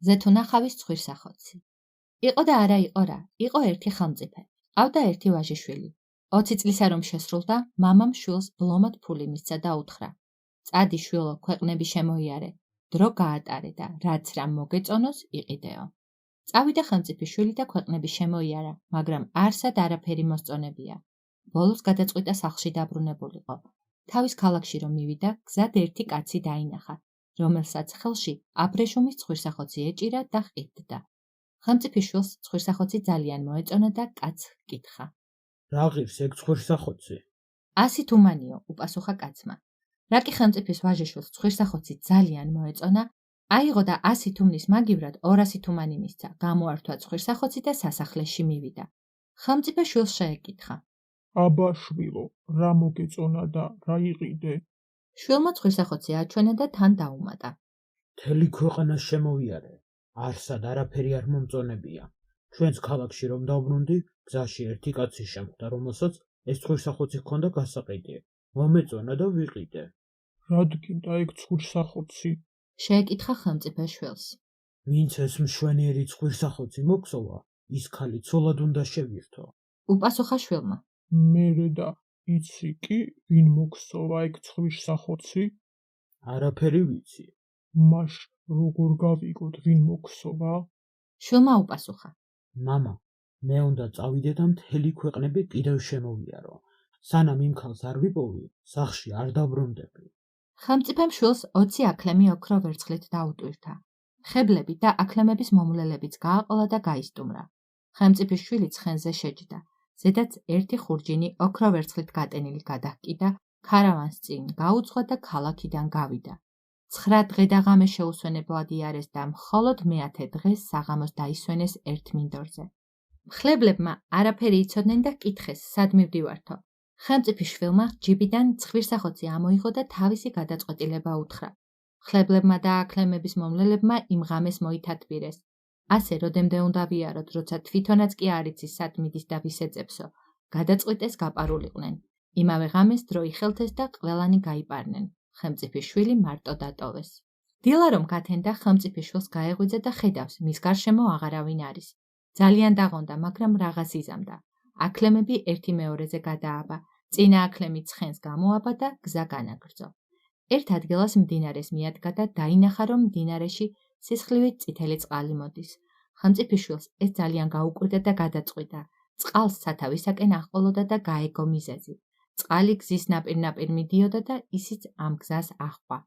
ზეთუნახავის ცხვირსახოცი. იყო და არა იყო რა, იყო ერთი ხელმწიფე. ყავდა ერთი ვაჟიშვილი. 20 წლისა რომ შესრულდა, მამამ შვილს ბლომად ფული მისცა და უთხრა: წადი შვილო, ქვეყნები შემოიარე, დრო გაატარე და რაც რამ მოგეწონოს, იყიდეო. წავიდა ხელმწიფის შვილი და ქვეყნები შემოიარა, მაგრამ არსად არაფერი მოსწონებია. ბოლოს გადაწყვიტა სახლში დაბრუნებულიყო. თავის ქალაქში რომ მივიდა, გზად ერთი კაცი დაინახა, რომელსაც ხელში აბრეშუმის ცხვირსახოცი ეჭირა და ყიდდა. ხელმწიფის შვილს ცხვირსახოცი ძალიან მოეწონა და კაცს ჰკითხა: რა ღირს ეგ ცხვირსახოცი? 100 თუმანიო, უპასუხა კაცმა. რა კი ხელმწიფის ვაჟიშვილს ცხვირსახოცი ძალიან მოეწონა, აიღო და 100 თუმნის მაგივრად 200 თუმანი მისცა, გამოართვა ცხვირსახოცი და სასახლეში მივიდა. ხელმწიფე შვილს შეეკითხა: აბა შვილო, რა მოგეწონა და რა იყიდე? შვილმა ცხვირსახოცი აჩვენა და თან დაუმატა: მთელი ქვეყანა შემოვიარე, არსად არაფერი არ მომწონებია. ჩვენს ქალაქში რომ დავბრუნდი, გზაში ერთი კაცი შემხვდა, რომელსაც ეს ცხვირსახოცი ჰქონდა გასაყიდე. მომეწონა და ვიყიდე. რადგინდა ეგ ცხვირსახოცი? შეეკითხა ხელმწიფე შვილს. ვინც ეს მშვენიერი ცხვირსახოცი მოგსოვა, ის ქალი ცოლად უნდა შევირთო. უპასუხა შვილმა. მერე და იცი კი, ვინ მოგსოვა ეგ ცხვირსახოცი? არაფერი ვიცი. მაშ როგორ გავიგოთ, ვინ მოგსოვა? შვილმა უპასუხა: მამა, მე უნდა წავიდე და მთელი ქვეყნები კიდევ შემოვიარო. სანამ იმ ქალს არ ვიპოვი, სახლში არ დაბრუნდები. ხელმწიფემ შვილს 20 აქლემი ოქრო ვერცხლით დაუტვირთა. ხებლები და აქლემების მომვლელებიც გააყოლა და გაისტუმრა. ხელმწიფის შვილი ცხენზე შეჯდა. ზედაც ერთი ხურჯინი ოქრო ვერცხლით გატენილი გადაჰკიდა, ქარავანს წინ გაუძღვა და ქალაქიდან გავიდა. 9 დღე და ღამე შეუსვენებლად იარეს და მხოლოდ მე-10 დღეს საღამოს დაისვენეს ერთ მინდორზე. მხლებლებმა არაფერი იცოდნენ და კითხეს, სად მივდივართო. ხელმწიფის შვილმა ჯიბიდან ცხვირსახოცი ამოიღო და თავისი გადაწყვეტილება უთხრა. მხლებლებმა და აქლემების მომვლელებმა იმ ღამეს მოითათბირეს. ასე როდემდე უნდა ვიაროთ, როცა თვითონაც კი არ იცის სად მიდის და ვის ეძებსო. გადაწყვიტეს გაპარულიყვნენ. იმავე ღამეს დრო იხელთეს და ყველანი გაიპარნენ. ხელმწიფის შვილი მარტო დატოვეს. დილა რომ გათენდა, ხელმწიფის შვილს გაეღვიძა და ხედავს, მის გარშემო აღარავინ არის. ძალიან დაღონდა, მაგრამ რაღაც იზამდა. აქლემები ერთი მეორეზე გადააბა. წინა აქლემი ცხენს გამოაბა და გზა განაგრძო. ერთ ადგილას მდინარეს მიადგა და დაინახა, რომ მდინარეში სისხლივით წითელი წყალი მოდის. ხელმწიფის შვილს ეს ძალიან გაუკვირდა და გადაწყვიტა. წყალს სათავისაკენ აჰყოლოდა და გაეგო მიზეზი. წყალი გზის ნაპირ-ნაპირ მიდიოდა და ისიც ამ გზას აჰყვა.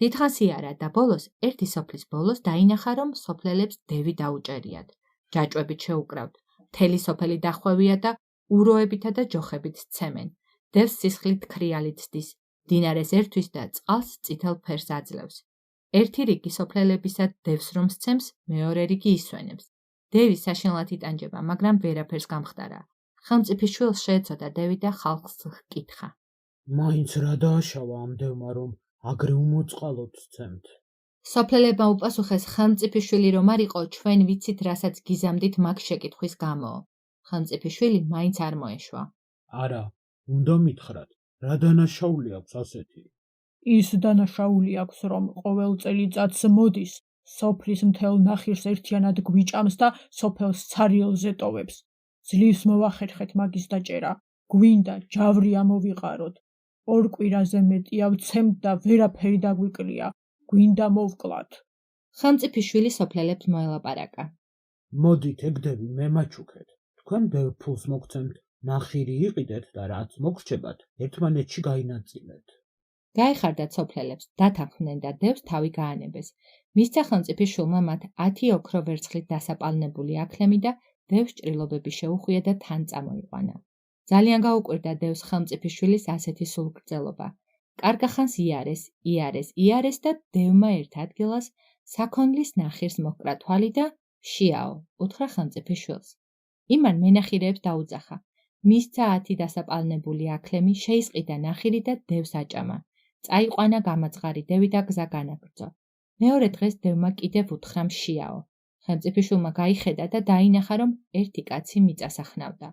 დიდხანს იარა და ბოლოს ერთი სოფლის ბოლოს დაინახა, რომ სოფლელებს დევი დაუჭერიათ. ჯაჭვებით შეუკრავთ. მთელი სოფელი დახვევია და უროებითა და ჯოხებით სცემენ. დევს სისხლით ქრიალი ცდის, მდინარეს ერთვის და წყალს წითელ ფერს აძლევს. ერთი რიგი სოფლელებისა დევს რომ სცემს, მეორე რიგი ისვენებს. დევი საშინლად იტანჯება, მაგრამ ვერაფერს გამხდარა. ხელმწიფის შვილს შეეცოდა დევი და ხალხს ჰკითხა. მაინც რა დააშავა ამ დევმა, რომ აგრე უმოწყალოდ სცემთ? სოფლელებმა უპასუხეს, ხელმწიფის შვილი რომ არ იყო, ჩვენ ვიცით, რასაც გიზამდით მაგ შეკითხვის გამო. ხელმწიფის შვილი მაინც არ მოეშვა. არა, უნდა მითხრათ, რა დანაშაული აქვს ასეთი? ის დანაშაული აქვს, რომ ყოველ წელიწადს მოდის, სოფლის მთელ ნახირს ერთიანად გვიჭამს და სოფელს ცარიელზე ტოვებს. ძლივს მოვახერხეთ მაგის დაჭერა, გვინდა ჯავრი ამოვიყაროთ. 2 კვირაზე მეტია ვცემთ და ვერაფერი დაგვიკლია, გვინდა მოვკლათ. ხელმწიფის შვილი სოფლელებს მოელაპარაკა. მოდით ეგ დევი მე მაჩუქეთ. თქვენ ბევრ ფულს მოგცემთ, ნახირი იყიდეთ და რაც მოგრჩებათ, ერთმანეთში გაინაწილეთ. გაეხარდათ სოფლელებს, დათანხმდნენ და დევს თავი გაანებეს. მისცა ხელმწიფის შვილმა მათ 10 ოქრო ვერცხლით დასაპალნებული აქლემი და დევს ჭრილობები შეუხვია და თან წამოიყვანა. ძალიან გაუკვირდა დევს ხელმწიფის შვილის ასეთი სულგრძელობა. კარგახანს იარეს და დევმა ერთ ადგილას საქონლის ნახირს მოჰკრა თვალი და შიაო, უთხრა ხელმწიფის შვილს. იმან მენახირეებს დაუძახა. მისცა 10 დასაპალნებული აქლემი, შეისყიდა ნახირი და დევს აჭამა. წაიყვანა გამაძღარი დევი და გზა განაგრძო. მეორე დღეს დევმა კიდევ უთხრა შიაო. ხელმწიფის შვილმა გაიხედა და დაინახა, რომ ერთი კაცი მიწას ახნავდა.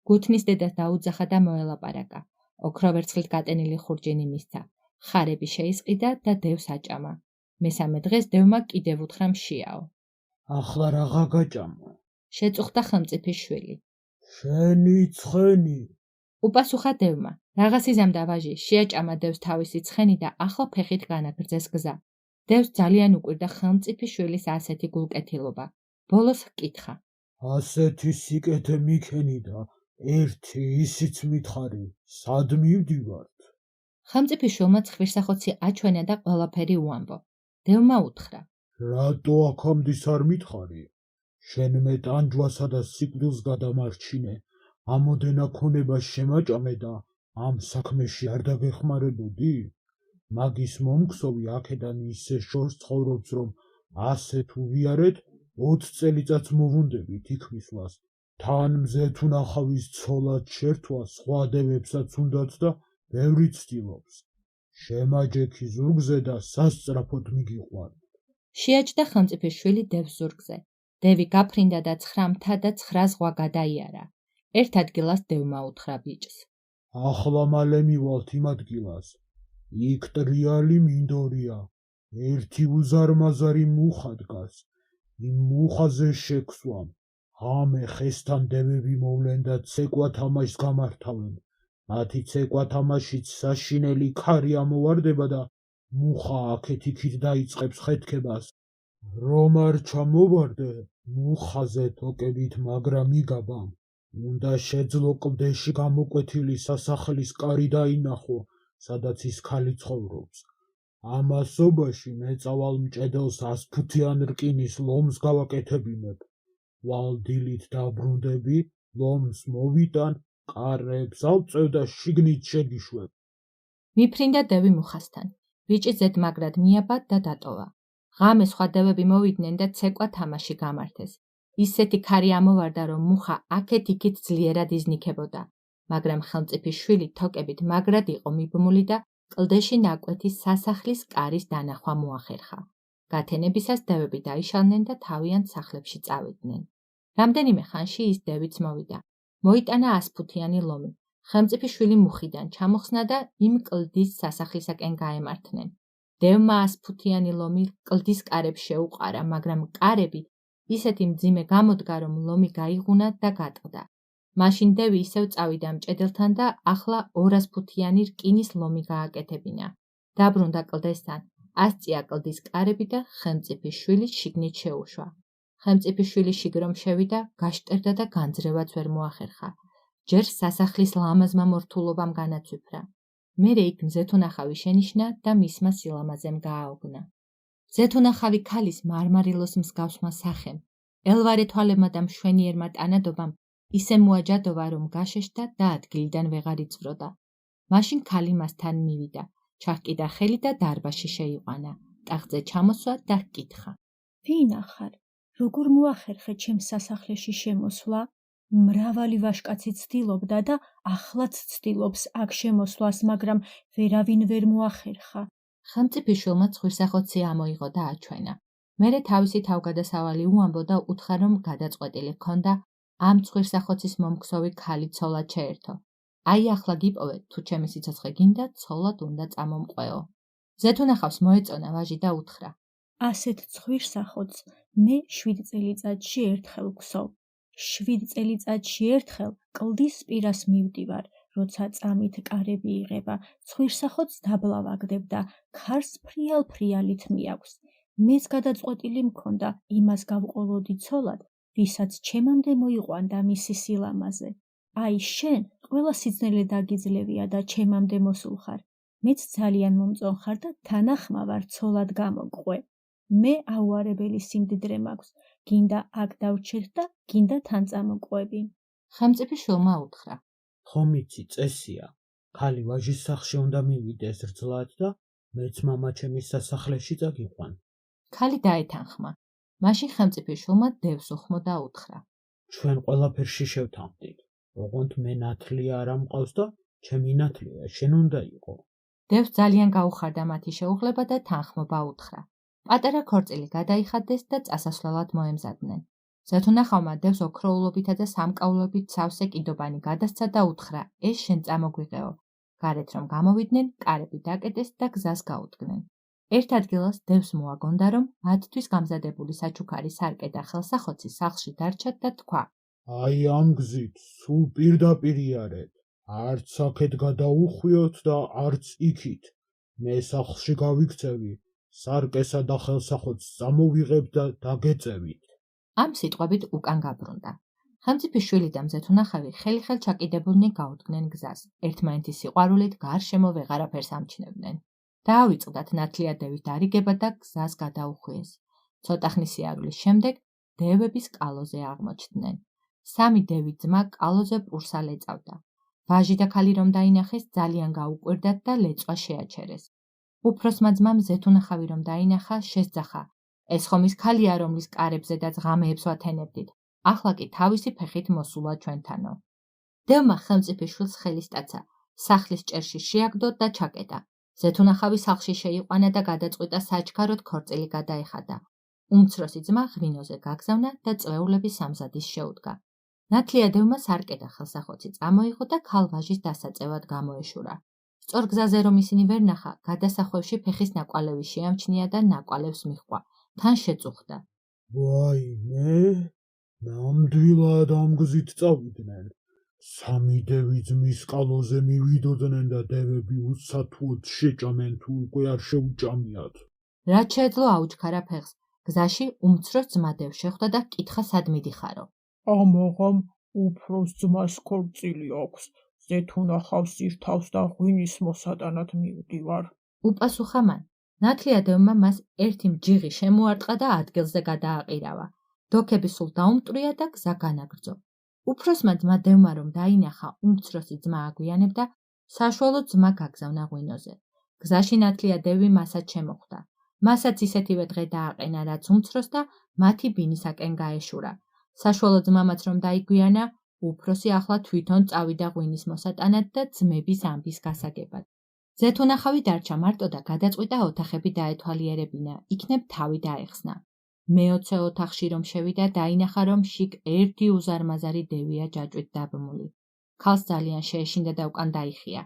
გუთნის დედას დაუძახა და მოელაპარაკა. ოქრო ვერცხლით გატენილი ხურჯინი მისცა. ხარები შეისყიდა და დევს აჭამა. მესამე დღეს დევმა კიდევ უთხრა შიაო. ახლა რაღა გაჭამო? შეწუხდა ხელმწიფის შვილი. შენი ცხენი. უპასუხა დევმა. რაღაც იზამდა ვაჟი, შეაჭამა დევს თავისი ცხენი და ახლა ფეხით განაგრძეს გზა. დევს ძალიან უკვირდა ხელმწიფის შვილის ასეთი გულკეთილობა. ბოლოს ჰკითხა. ასეთი სიკეთე მიქენი და ერთი ისიც მითხარი, სად მივდივართ? ხელმწიფის შვილმა ცხვირსახოცი აჩვენა და ყველაფერი უამბო. დევმა უთხრა. რატო აქამდის არ მითხარი? შენ მე ტანჯვასა და სიკვდილს გადამარჩინე, ამოდენა ქონებას შემაჭამე და ამ საქმეში არ დაგეხმარებოდი? მაგის მომგსოვი აქედან ისე შორს ცხოვრობს, რომ ასე თუ ვიარეთ, 20 წელიწადს მოვუნდებით იქ მისვლას. თან მზეთ უნახავის ცოლად შერთვა სხვა დევებსაც უნდათ და ბევრი ცდილობს. შემაჯექი ზურგზე და სასწრაფოდ მიგიყვან. შეაჯდა ხელმწიფის შვილი დევს ზურგზე. დევი გაფრინდა და 9 მთა და 9 ზღვა გადაიარა. ერთ ადგილას დევმა უთხრა ბიჭს. ახლა მალე მივალთ იმ ადგილას. იქ ტრიალი მინდორია. ერთი უზარმაზარი მუხა დგას. იმ მუხაზე შეგვსვამ. ღამე ხესთან დევები მოვლენ და ცეკვა თამაშს გამართავენ. მათი ცეკვა თამაშით საშინელი ქარი ამოვარდება და მუხა აქეთ-იქით დაიწყებს ხეთქებას. რომ არ ჩამოვარდე, მუხაზე თოკებით მაგრა მიგაბამ. უნდა შეძლო კლდეში გამოკვეთილი სასახლის კარი დაინახო, სადაც ის ქალი ცხოვრობს. ამასობაში მეწავალ მჭედელს 100 ფუთიან რკინის ლომს გავაკეთებინებ. ვალდილით დაბრუნდები, ლომს მოვიტან, კარებს ავწევ და შიგნით შეგიშვებ. მიფრინდა დევი მუხასთან. ბიჭი ზედ მაგრად მიაბა და დატოვა. ღამე სხვა დევები მოვიდნენ და ცეკვა თამაში გამართეს. ისეთი ქარი ამოვარდა, რომ მუხა აქეთ-იქით ძლიერად იზნიქებოდა. მაგრამ ხელმწიფის შვილი თოკებით მაგრად იყო მიბმული და კლდეში ნაკვეთი სასახლის კარის დანახვა მოახერხა. გათენებისას დევები დაიშალნენ და თავიანთ სახლებში წავიდნენ. რამდენიმე ხანში ის დევიც მოვიდა. მოიტანა 100 ფუთიანი ლომი. ხელმწიფის შვილი მუხიდან ჩამოხსნა და იმ კლდის სასახლისაკენ გაემართნენ. დევმა 100 ფუთიანი ლომი კლდის კარებს შეუყარა, მაგრამ კარები ისეთი მძიმე გამოდგა, რომ ლომი გაიღუნა და გატყდა. მაშინ დევი ისევ წავიდა მჭედელთან და ახლა 200 ფუთიანი რკინის ლომი გააკეთებინა. დაბრუნდა კლდესთან, ასწია კლდის კარები და ხელმწიფის შვილი შიგნით შეუშვა. ხელმწიფის შვილი შიგრომ შევიდა, გაშტერდა და განძრევაც ვერ მოახერხა. ჯერ სასახლის ლამაზმა მორთულობამ განაცვიფრა. მერე იქ მზეთუნახავი შენიშნა და მისმა სილამაზემ გააოგნა. მზეთუნახავი ქალის მარმარილოს მსგავსმა სახემ, ელვარე თვალებმა და მშვენიერმა ტანადობამ ისე მოაჯადოვა, რომ გაშეშდა და ადგილიდან ვეღარ იწვროდა. მაშინ ქალი მასთან მივიდა, ჩაჰკიდა ხელი და დარბაზში შეიყვანა. ტახტზე ჩამოსვა და ჰკითხა. ვინ ახარ? როგორ მოახერხე ჩემს სასახლეში შემოსვლა? მრავალი ვაჟკაცი ცდილობდა და ახლაც ცდილობს აქ შემოსვლას, მაგრამ ვერავინ ვერ მოახერხა. ხელმწიფის შვილმა ცხვირსახოცი ამოიღო და აჩვენა. მერე თავისი თავგადასავალი უამბო და უთხრა, რომ გადაწყვეტილი ჰქონდა ამ ცხვირსახოცის მომგსოვი ქალი ცოლად შეერთო. აი ახლა გიპოვე, თუ ჩემი სიცოცხლე გინდა, ცოლად უნდა წამომყვეო. ზეთუნახავს მოეწონა ვაჟი და უთხრა. ასეთ ცხვირსახოცს მე 7 წელიწადში ერთხელ გვსოვ. 7 წელიწადში ერთხელ კლდის პირას მივდივარ, როცა წამით კარები იღება, ცხვირსახოცს დაბლავაგდებ და ქარს ფრიალ-ფრიალით მიაქვს. მეც გადაწყვეტილი მქონდა იმას გავყოლოდი ცოლად, ვისაც ჩემამდე მოიყვანდა მისი სილამაზე. აი შენ ყველა სიძნელე დაგიძლევია და ჩემამდე მოსულ ხარ. მეც ძალიან მომწონხარ და თანახმა ვარ ცოლად გამოგყვე. მე აუარებელი სიმდიდრე მაქვს, გინდა აქ დავრჩეთ და გინდა თან წამოყვები. ხელმწიფის შვილმა უთხრა. ხომ იცი წესია, ქალი ვაჟის სახლში უნდა მივიდეს რძლად და მეც მამა ჩემის სასახლეში წაგიყვან. ქალი დაეთანხმა. მაშინ ხელმწიფის შვილმა დევს უხმო და უთხრა. ჩვენ ყველაფერში შევთანხმდით. ოღონდ მე ნათლი არ ამყავს და ჩემი ნათლია შენ უნდა იყო. დევს ძალიან გაუხარდა მათი შეუღლება და თანხმობა უთხრა. პატარა ქორწილი გადაიხადეს და წასასვლელად მოემზადნენ. ზეთუნახავმა დევს ოქროულობითა და სამკაულობით სავსე კიდობანი გადასცა და უთხრა, ეს შენ წამოგვიღეო. გარეთ რომ გამოვიდნენ, კარები დაკეტეს და გზას გაუდგნენ. ერთ ადგილას დევს მოაგონდა, რომ მათთვის გამზადებული საჩუქარი სარკე და ხელსახოცი სახლში დარჩათ და თქვა: აი ამ გზით სულ პირდაპირ იარეთ. არც აქეთ გადაუხვიოთ და არც იქით. მე სახლში გავიქცევი, სარკესა და ხელსახოცს წამოვიღებთ და დაგეწევით. ამ სიტყვებით უკან გაბრუნდა. ხელმწიფის შვილი და მზეთუნახავი ხელი-ხელ ჩაკიდებულნი გაუდგნენ გზას. ერთმანეთის სიყვარულით გარშემო ვეღარაფერს ამჩნევდნენ. დაავიწყდათ ნათლიადევის დარიგება და გზას გადაუხვიეს. ცოტა ხნის სიარულის შემდეგ დევების კალოზე აღმოჩნდნენ. სამი დევი ძმა კალოზე პურსალ ეწავდა. ვაჟი და ქალი რომ დაინახეს, ძალიან გაუკვირდათ და ლეწვა შეაჩერეს. უფროსმა ძმამ მზეთუნახავი რომ დაინახა, შესძახა: ეს ხომ ის ქალია, რომლის კარებზედაც ღამეებს ვათენებდით. ახლა კი თავისი ფეხით მოსულა ჩვენთანო. დევმა ხელმწიფის შვილს ხელი სტაცა, სახლის ჭერში შეაგდო და ჩაკეტა. მზეთუნახავი სახლში შეიყვანა და გადაწყვიტა საჩქაროდ ქორწილი გადაეხადა. უმცროსი ძმა ღვინოზე გაგზავნა და წვეულების სამზადის შეუდგა. ნათლიადევმა სარკე და ხელსახოცი წამოიღო და ქალ-ვაჟის დასაწევად გამოეშურა. სწორ გზაზე რომ ისინი ვერ ნახა, გადასახვევში ფეხის ნაკვალევი შეამჩნია და ნაკვალევს მიჰყვა. თან შეწუხდა. ვაიმე, ნამდვილად ამ გზით წავიდნენ. სამი დევი ძმის კალოზე მივიდოდნენ და დევები უსათუოდ შეჭამენ თუ უკვე არ შეუჭამიათ. რაც შეეძლო აუჩქარა ფეხს. გზაში უმცროს ძმა დევს შეხვდა და კითხა სად მიდიხარო. ამაღამ უფროს ძმას ქორწილი აქვს. ზეთუნახავს ირთავს და ღვინის მოსატანად მივდივარ. უპასუხა მან. ნათლიადევმა მას ერთი მჯიღი შემოარტყა და ადგილზე გადააყირავა. დოქები სულ დაუმტვრია და გზა განაგრძო. უფროსმა ძმა დევმა რომ დაინახა უმცროსი ძმა აგვიანებდა, საშუალო ძმა გაგზავნა ღვინოზე. გზაში ნათლიადევი მასაც შემოხვდა. მასაც ისეთივე დღე დააყენა, რაც უმცროს და მათი ბინისაკენ გაეშურა. საშუალო ძმამაც რომ დაიგვიანა, უფროსი ახლა თვითონ წავიდა ღვინის მოსატანად და ძმების ამბის გასაგებად. ზეთუნახავი დარჩა მარტო და გადაწყვიტა ოთახები დაეთვალიერებინა, იქნებ თავი დაეხსნა. მეოცე ოთახში რომ შევიდა, დაინახა რომ შიგ ერთი უზარმაზარი დევია ჯაჭვით დაბმული. ქალს ძალიან შეეშინდა და უკან დაიხია.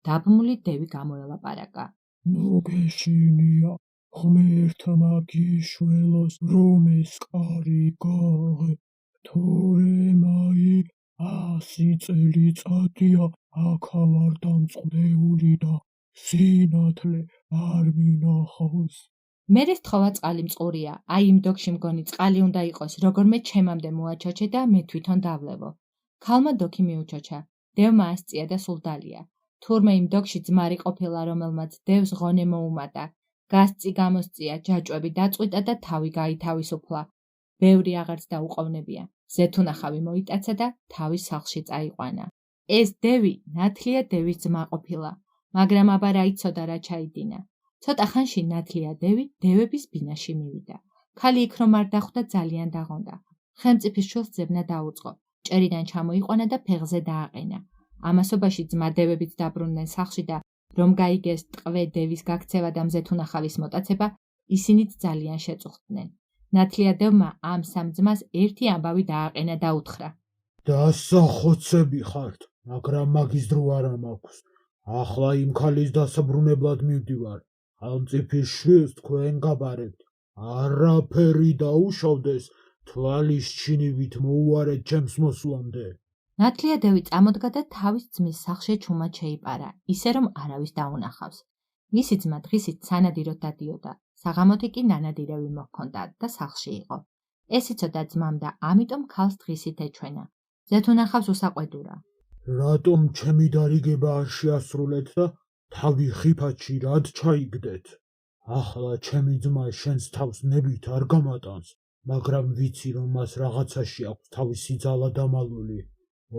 დაბმული დევი გამოელაპარაკა. მოგეშინია ღმერთმა გიშველოს რომ ეს კარი გააღე. თორემაი 100 წელიწადია აქა ვარ დამწყდეული და სინათლე არ მინახავს. მერე სთხოვა წყალი მწყურია, აი იმ დოქში მგონი წყალი უნდა იყოს, როგორმე ჩემამდე მოაჩოჩე და მე თვითონ დავლევო. ქალმა დოქი მიუჩოჩა, დევმა ასწია და სულ დალია. თურმე იმ დოქში ძმარი ყოფილა, რომელმაც დევს ღონე მოუმატა. გასწი გამოსწია, ჯაჭვები დაწყვიტა და თავი გაითავისუფლა. ბევრი აღარც დაუყოვნებია. ზეთუნახავი მოიტაცა და თავის სახლში წაიყვანა. ეს დევი ნათლიადევის ძმა ყოფილა, მაგრამ აბა რა იცოდა რა ჩაიდინა. ცოტა ხანში ნათლიადევი დევების ბინაში მივიდა. ქალი იქ რომ არ დახვდა, ძალიან დაღონდა. ხელმწიფის შვილს ძებნა დაუწყო. ჭერიდან ჩამოიყვანა და ფეხზე დააყენა. ამასობაში ძმა დევებიც დაბრუნდნენ სახლში და რომ გაიგეს ტყვე დევის გაქცევა და მზეთუნახავის მოტაცება, ისინიც ძალიან შეწუხდნენ. ნათლიადევმა ამ სამ ძმას ერთი ამბავი დააყენა და უთხრა: დასახოცები ხართ, მაგრამ მაგის დრო არ მაქვს. ახლა იმ ქალის დასაბრუნებლად მივდივარ. ხელმწიფის შვილს თქვენ გაბარებთ. არაფერი დაუშავდეს, თვალის ჩინივით მოუარეთ ჩემს მოსვლამდე. ნათლიადევი წამოდგა და თავის ძმის სახლში ჩუმად შეიპარა, ისე რომ არავის დაუნახავს. მისი ძმა დღისით სანადიროდ დადიოდა, საღამოთი კი ნანადირევი მოჰქონდა და სახლში იყო. ეს იცოდა ძმამ და ამიტომ ქალს დღისით ეჩვენა. ზეთუნახავს უსაყვედურა. რატომ ჩემი დარიგება არ შეასრულეთ და თავი ხიფათში რად ჩაიგდეთ? ახლა ჩემი ძმა შენს თავს ნებით არ გამატანს, მაგრამ ვიცი რომ მას რაღაცაში აქვს თავისი ძალა დამალული.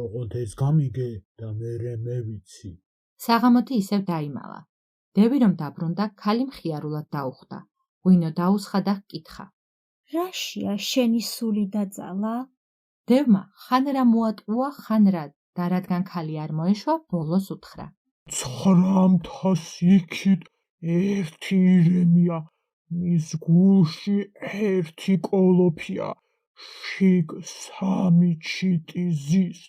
ოღონდ ეს გამიგე და მერე მე ვიცი. საღამოთი ისევ დაიმალა. დევი რომ დაბრუნდა, ქალი მხიარულად დაუხვდა. ღვინო დაუსხა და კითხა: რაშია შენი სული და ძალა? დევმა ხან რა მოატყუა, ხან რა და რადგან ქალი არ მოეშვა, ბოლოს უთხრა: 900 იქით ერთი ირემია, მის გულში ერთი კოლოფია, შიგ 3 ჩიტი ზის.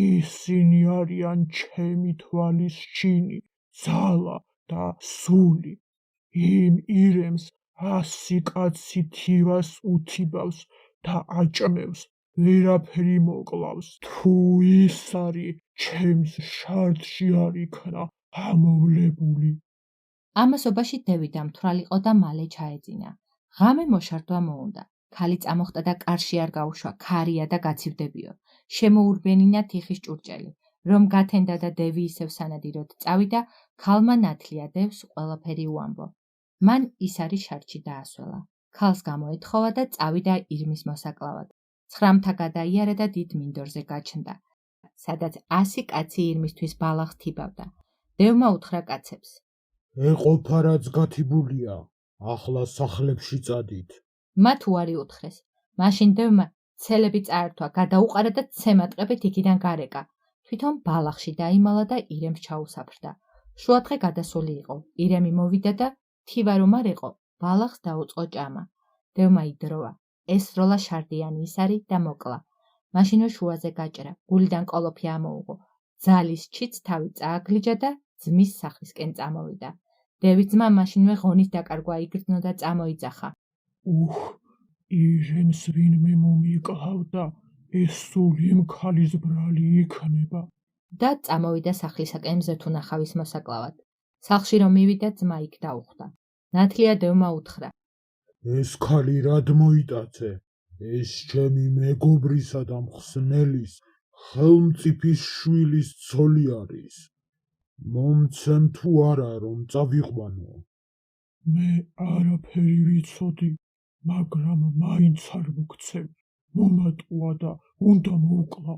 ისინი არიან ჩემი თვალის ჩინი, ძალა და სული. იმ ირემს 100 კაცი თივას უთიბავს და აჭმევს, ვერაფერი მოკლავს. თუ ის არის ჩემს შარდში არ იქნა ამოვლებული. ამასობაში დევი დამთვრალიყო და მალე ჩაეძინა. ღამე მოშარდვა მოუნდა. ქალი წამოხტა და კარში არ გაუშვა, ქარია და გაცივდებიო. შემოურბენინა თიხის ჭურჭელი. რომ გათენდა და დევი ისევ სანადიროდ წავიდა, ქალმა ნათლია დევს ყველაფერი უამბო. მან ის არის შარდში დაასველა. ქალს გამოეთხოვა და წავიდა ირმის მოსაკლავად. 9 მთა გადაიარა და დიდ მინდორზე გაჩნდა, სადაც 100 კაცი ირმისთვის ბალახს თიბავდა. დევმა უთხრა კაცებს: ეყოფა რაც გათიბულია, ახლა სახლებში წადით. მათ უარი უთხრეს. მაშინ დევმა ცელები წაართვა, გადაუყარა და ცემატყებით იქიდან გარეკა. თვითონ ბალახში დაიმალა და ირემს ჩაუსაფრდა. შუადღე გადასული იყო. ირემი მოვიდა და თივა რომ არ იყო, ბალახს დაუწყო ჭამა. დევმა იდროვა. ესროლა შარდიანი ის არის და მოკლა. მაშინვე შუაზე გაჭრა, გულიდან კოლოფი ამოუღო. ძალის ჩიც თავი წააგლიჯა და ძმის სახლისკენ წამოვიდა. დევის ძმა მაშინვე ღონის დაკარგვა იგრძნო და წამოიძახა. ირემს ვინმე მომიკლავდა, ეს სული იმ ქალის ბრალი იქნება. და წამოვიდა სახლისაკენ მზეთუნახავის მოსაკლავად. სახლში რომ მივიდა, ძმა იქ დაუხვდა. ნათლია დევმა უთხრა: ეს ქალი რად მოიტაცე? ეს ჩემი მეგობრისა და მხსნელის, ხელმწიფის შვილის ცოლი არის. მომცემ თუ არა რომ წავიყვანო? მე არაფერი ვიცოდი, მაგრამ მაინც არ მოგცემ. მომატყვა და უნდა მოვკლა.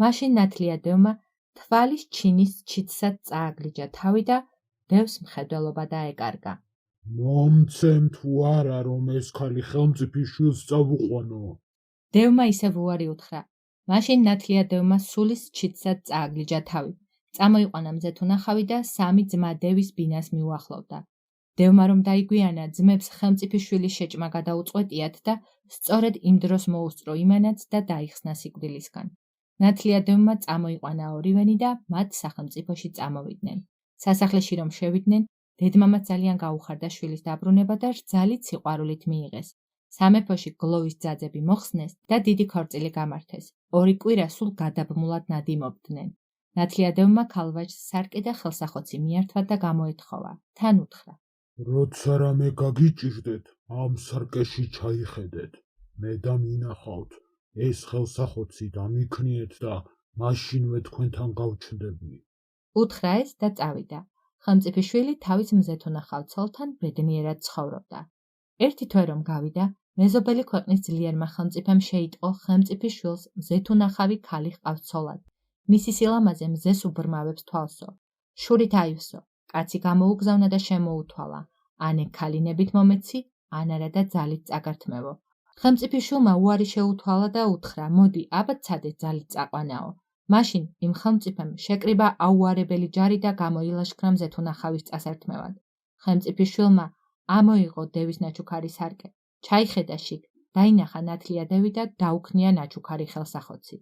მაშინ ნათლია დევმა თვალის ჩინის ჩიცსად წააგლიჯა თავი და დევს მხედველობა დაეკარგა. მომცემ თუ არა რომ ეს ქალი ხელმწიფის შვილს წავუყვანო? დევმა ისევ უარი უთხრა. მაშინ ნათლია დევმა სულის ჩიცსად წააგლიჯა თავი. წამოიყვანა მზეთუნახავი და 3 ძმა დევის ბინას მიუახლოვდა. დევმა რომ დაიგვიანა, ძმებს ხელმწიფის შვილის შეჭმა გადაუწყვეტიათ და სწორედ იმ დროს მოუსწრო იმანაც და დაიხსნა სიკვდილისგან. ნათლია დევმა წამოიყვანა ორივენი და მათ სახელმწიფოში წამოვიდნენ. სასახლეში რომ შევიდნენ, დედმამაც ძალიან გაუხარდა შვილის დაბრუნება და რძალით სიყვარულით მიიღეს. სამეფოში გლოვის ძაძები მოხსნეს და დიდი ქორწილი გამართეს. 2 კვირა სულ გადაბმულად ნადიმობდნენ. ნათლია დევმა ქალვაჟს სარკე და ხელსახოცი მიართვა და გამოეთხოვა. თან უთხრა: როცა რამე გაგიჭირდეთ, ამ სარკეში ჩაიხედეთ. მე დამინახავთ, ეს ხელსახოცი დამიქნიეთ და მაშინვე თქვენთან გავჩნდები. უთხრა ეს და წავიდა. ხელმწიფის შვილი თავის მზეთუნახავ ცოლთან ბედნიერად ცხოვრობდა. ერთი თვე რომ გავიდა, მეზობელი ქვეყნის ძლიერმა ხელმწიფემ შეიტყო ხელმწიფის შვილს მზეთუნახავი ქალი ჰყავს ცოლად. მისი სილამაზე მზეს უბრმავებს თვალსო. შურით აივსო, კაცი გამოუგზავნა და შემოუთვალა. ანე ქალინებით მომეცი, ან არა და ძალით წაგართმევო. ხელმწიფის შვილმა უარი შეუთვალა და უთხრა: მოდი, აბა ცადე ძალით წაყვანაო. მაშინ იმ ხელმწიფემ შეკრიბა აუარებელი ჯარი და გამოილაშქრა მზეთუნახავის წასართმევად. ხელმწიფის შვილმა ამოიღო დევის ნაჩუქარი სარკე, ჩაიხედა შიგ, დაინახა ნათლია დევი და დაუქნია ნაჩუქარი ხელსახოცი.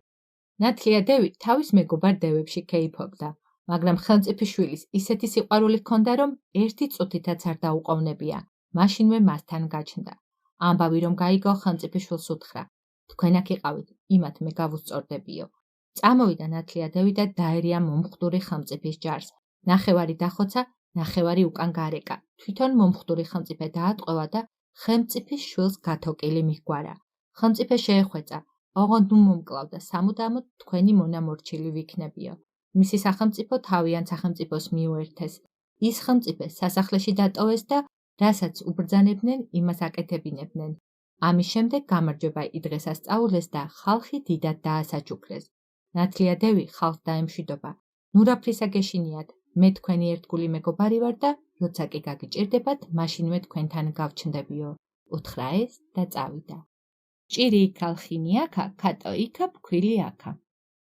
ნათლია დევი თავის მეგობარ დევებში ქეიფობდა, მაგრამ ხელმწიფის შვილის ისეთი სიყვარული ჰქონდა, რომ ერთი წუთითაც არ დაუყოვნებია. მაშინვე მასთან გაჩნდა. ამბავი რომ გაიგო, ხელმწიფის შვილს უთხრა: თქვენ აქ იყავით, იმათ მე გავუსწორდებიო. წამოვიდა ნათლია დევი და დაერია მომხდური ხელმწიფის ჯარს. ნახევარი დახოცა, ნახევარი უკან გარეკა. თვითონ მომხდური ხელმწიფე დაატყვევა და ხელმწიფის შვილს გათოკილი მიჰგვარა. ხელმწიფე შეეხვეწა: ოღონდ ნუ მომკლავდა, სამუდამოდ თქვენი მონამორჩილი ვიქნებიო. მისი სახელმწიფო თავიანთ სახელმწიფოს მიუერთეს. ის ხელმწიფე სასახლეში დატოვეს და რასაც უბრძანებდნენ, იმას აკეთებინებდნენ. ამის შემდეგ გამარჯვება იდღესასწაულეს და ხალხი დიდად დაასაჩუქრეს. ნათლია დევი ხალხს დაემშვიდობა: ნურაფრისა გეშინიათ, მე თქვენი ერთგული მეგობარი ვარ და როცა კი გაგიჭირდებათ, მაშინვე თქვენთან გავჩნდებიო. უთხრა ეს და წავიდა. ჭირი იქ ალხინი აქა, ქატო იქა, ფქვილი აქა.